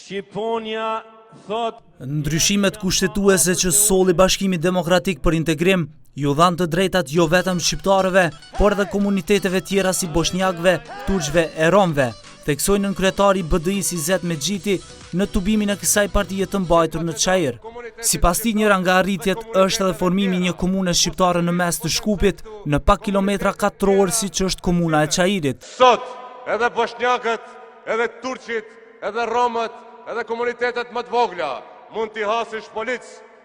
Shqiponia thot ndryshimet kushtetuese që solli Bashkimi Demokratik për Integrim ju dhanë të drejtat jo vetëm shqiptarëve, por edhe komuniteteve tjera si bosnjakëve, turqve e romëve, theksoi nën kryetari i BDI-s Izet Mexhiti në tubimin e kësaj partie të mbajtur në Çajir. Sipas tij, njëra nga arritjet është edhe formimi një komune shqiptare në mes të Shkupit, në pak kilometra katror siç është komuna e Çajirit. Sot edhe bosnjakët, edhe turqit, edhe romët, edhe komunitetet më të vogla mund t'i hasish polic,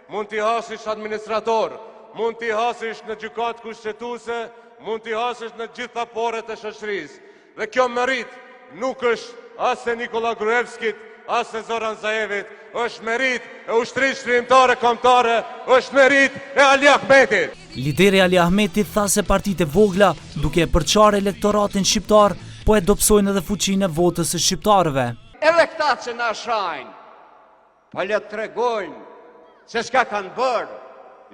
mund t'i hasish administrator, mund t'i hasish në gjykatë kushtetuese, mund t'i hasish në gjitha poret e shoqërisë. Dhe kjo merit nuk është as e Nikola Gruevskit, as e Zoran Zaevit, është merit e ushtrisë shkrimtare kombëtare, është merit e Ali Ahmetit. Lideri Ali Ahmeti tha se partitë e vogla, duke e përçarë elektoratin shqiptar, po e dobësojnë edhe fuqinë e votës së shqiptarëve. Edhe këta që na shajnë, po le të tregojnë se çka kanë bërë,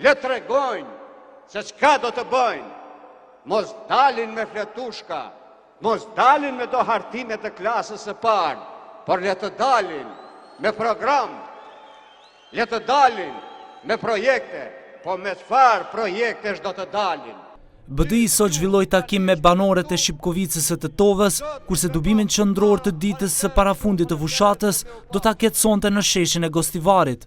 le të tregojnë se çka do të bëjnë. Mos dalin me fletushka, mos dalin me do hartime të klasës së parë, por le të dalin me program, le të dalin me projekte, po me çfarë projektesh do të dalin. BDI sot zhvilloi takim me banorët e Shqipkovicës së Tetovës, kurse dubimin qendror të ditës së parafundit të fushatës do ta ketësonte në sheshin e Gostivarit.